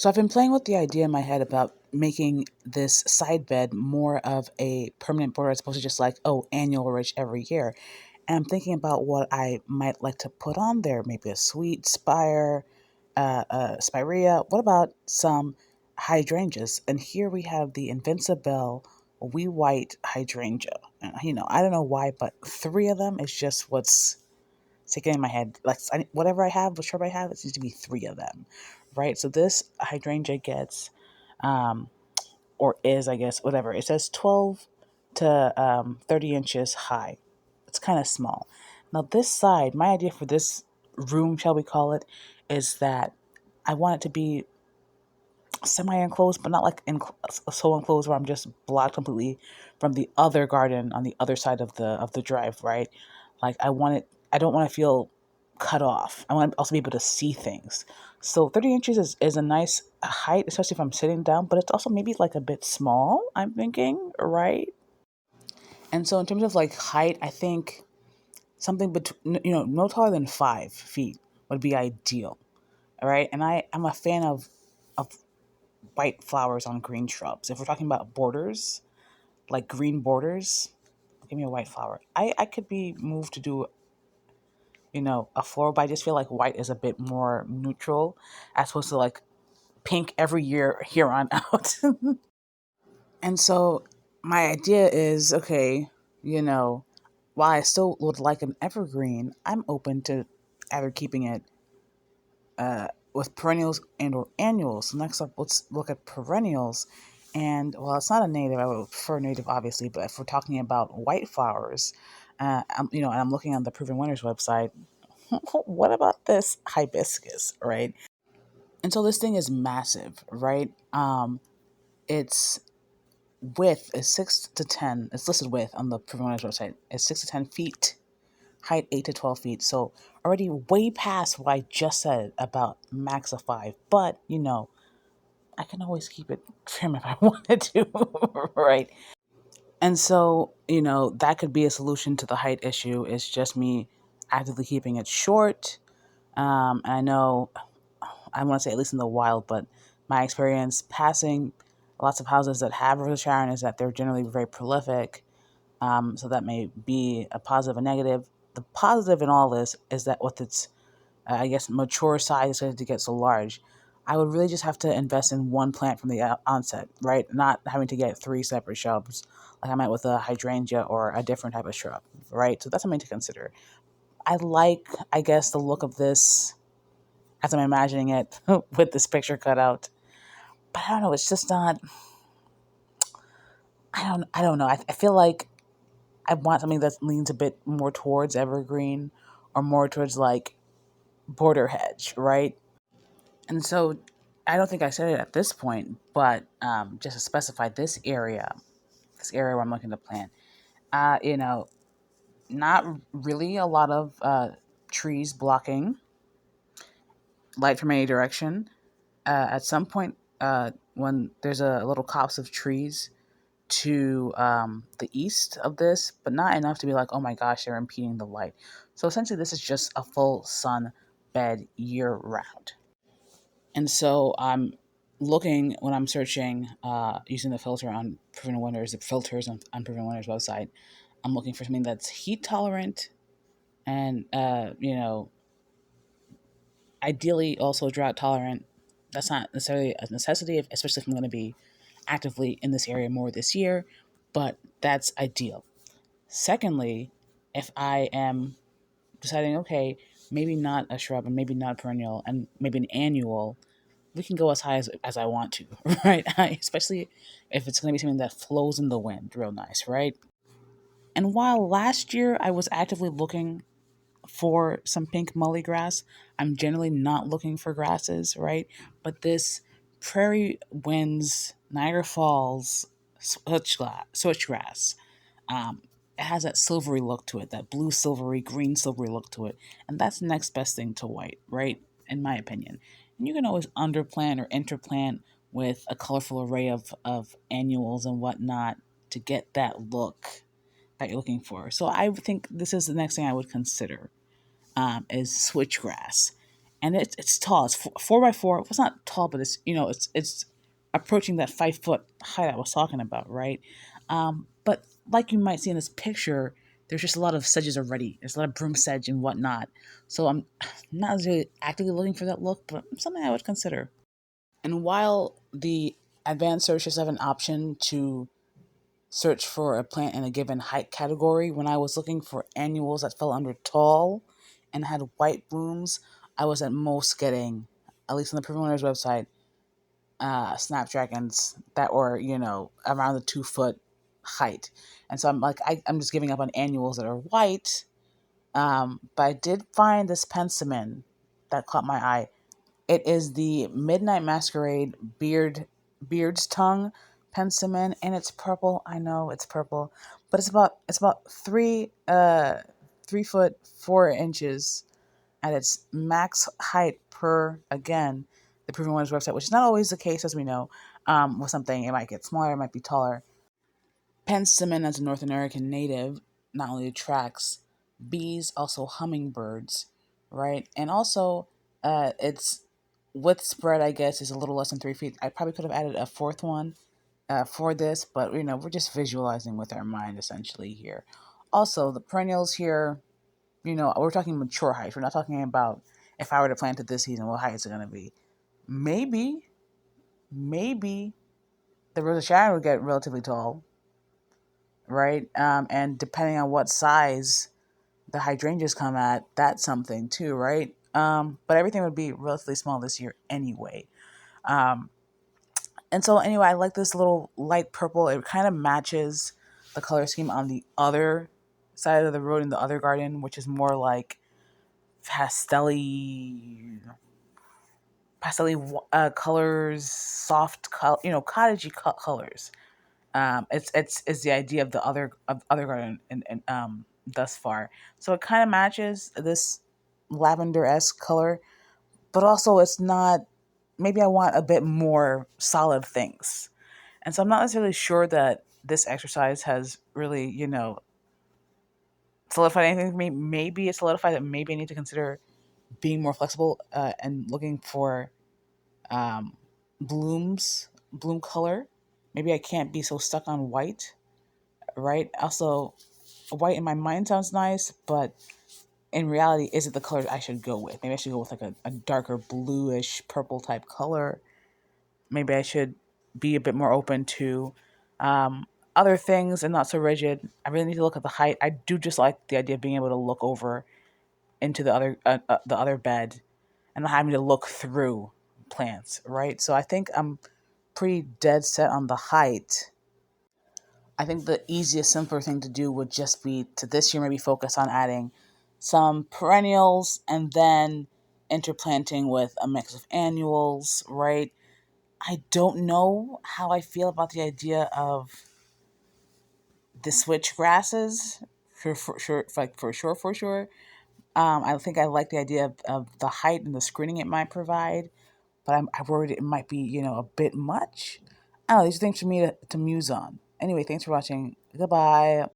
So I've been playing with the idea in my head about making this side bed more of a permanent border as opposed to just like, oh, annual rich every year. And I'm thinking about what I might like to put on there. Maybe a sweet spire, spirea. What about some hydrangeas? And here we have the Invincibelle wee white hydrangea. I don't know why, but three of them is just what's sticking in my head. Like whatever I have, which shrub I have, it seems to be three of them, right? So this hydrangea gets, um, or is, I guess, whatever. It says 12 to 30 inches high. It's kind of small. Now, this side, my idea for this room, shall we call it, is that I want it to be semi-enclosed, but not like so enclosed where I'm just blocked completely from the other garden on the other side of the drive, right? Like I don't want to feel cut off. I want to also be able to see things. So 30 inches is a nice height, especially if I'm sitting down, but it's also maybe like a bit small, I'm thinking, right? And so in terms of like height, I think something between, no taller than 5 feet would be ideal. All right. And I'm a fan of white flowers on green shrubs. If we're talking about borders, like green borders, give me a white flower. I could be moved to do, a floral, but I just feel like white is a bit more neutral as opposed to like pink every year here on out. And so my idea is okay, you know, while I still would like an evergreen, I'm open to either keeping it with perennials and or annuals. So next up, let's look at perennials. And well, it's not a native. I would prefer native, obviously. But if we're talking about white flowers, and I'm looking on the Proven Winners website. What about this hibiscus, right? And so this thing is massive, right? Its width is 6 to 10. It's listed width on the Proven Winners website. It's 6 to 10 feet, height 8 to 12 feet. So already way past what I just said about max of 5. But I can always keep it trim if I wanted to, right? And so that could be a solution to the height issue. It's just me actively keeping it short. And I know I want to say at least in the wild, but my experience passing lots of houses that have Rose of Sharon is that they're generally very prolific. So that may be a positive and negative. The positive in all this is that with its, I guess, mature size, it's going to get so large. I would really just have to invest in one plant from the onset, right? Not having to get three separate shrubs like I might with a hydrangea or a different type of shrub, right? So that's something to consider. I like, I guess, the look of this as I'm imagining it with this picture cut out. But I don't know, it's just not, I don't know. I feel like I want something that leans a bit more towards evergreen or more towards like border hedge, right? And so I don't think I said it at this point, but just to specify this area where I'm looking to plant, uh, you know, not really a lot of trees blocking light from any direction. At some point, when there's a little copse of trees to the east of this, but not enough to be like, oh my gosh, they're impeding the light. So essentially, this is just a full sun bed year round. And so I'm looking when I'm searching using the filter on Proven Winners, the filters on Proven Winners website. I'm looking for something that's heat tolerant and ideally also drought tolerant. That's not necessarily a necessity, especially if I'm going to be actively in this area more this year, but that's ideal. Secondly, if I am deciding, okay, maybe not a shrub and maybe not a perennial and maybe an annual, we can go as high as I want to, right? Especially if it's going to be something that flows in the wind real nice, right? And while last year I was actively looking for some pink mully grass, I'm generally not looking for grasses, right? But this Prairie Winds, Niagara Falls switchgrass, it has that silvery look to it, that blue silvery, green silvery look to it. And that's the next best thing to white, right? In my opinion. And you can always underplant or interplant with a colorful array of annuals and whatnot to get that look that you're looking for. So I think this is the next thing I would consider is switchgrass. and it's tall. It's 4 by 4. Well, it's not tall, but it's it's approaching that 5 foot height I was talking about, right? But like you might see in this picture, there's just a lot of sedges already. There's a lot of broom sedge and whatnot. So I'm not really actively looking for that look, but something I would consider. And while the advanced searches have an option to search for a plant in a given height category, when I was looking for annuals that fell under tall and had white blooms, I was at most getting, at least on the Prairie website, snapdragons that were, around the 2 foot height. And so I'm like, I'm just giving up on annuals that are white. But I did find this penstemon that caught my eye. It is the Midnight Masquerade Beardstongue penstemon, and it's purple. I know it's purple, but it's about 3 foot 4 inches at its max height per, again, the Proven Winners website, which is not always the case, as we know. With something, it might get smaller, it might be taller. Penstemon, as a North American native, not only attracts bees, also hummingbirds, right? And also, its width spread, I guess, is a little less than 3 feet. I probably could have added a fourth one for this, but we're just visualizing with our mind essentially here. Also, the perennials here, we're talking mature height. We're not talking about if I were to plant it this season, what height is it going to be? Maybe the Rose of Sharon would get relatively tall, right? And depending on what size the hydrangeas come at, that's something too, right? But everything would be relatively small this year anyway. Um, and so anyway, I like this little light purple. It kind of matches the color scheme on the other side of the road in the other garden, which is more like pastelly colors, soft cottagey colors. It's the idea of the other garden and thus far. So it kind of matches this lavender esque color, but also it's not. Maybe I want a bit more solid things, and so I'm not necessarily sure that this exercise has really solidified anything for me. Maybe it solidified that maybe I need to consider being more flexible and looking for um, bloom color. Maybe I can't be so stuck on white, right? Also, white in my mind sounds nice, but in reality, is it the color I should go with? Maybe I should go with like a darker bluish purple type color. Maybe I should be a bit more open to other things and not so rigid. I really need to look at the height. I do just like the idea of being able to look over into the other bed and not having to look through plants, right? So I think I'm pretty dead set on the height. I think the easiest, simpler thing to do would just be to this year maybe focus on adding some perennials and then interplanting with a mix of annuals, right? I don't know how I feel about the idea of the switch grasses for sure, for sure. I think I like the idea of the height and the screening it might provide, but I'm worried it might be, a bit much. I don't know, these are things for me to muse on. Anyway, thanks for watching. Goodbye.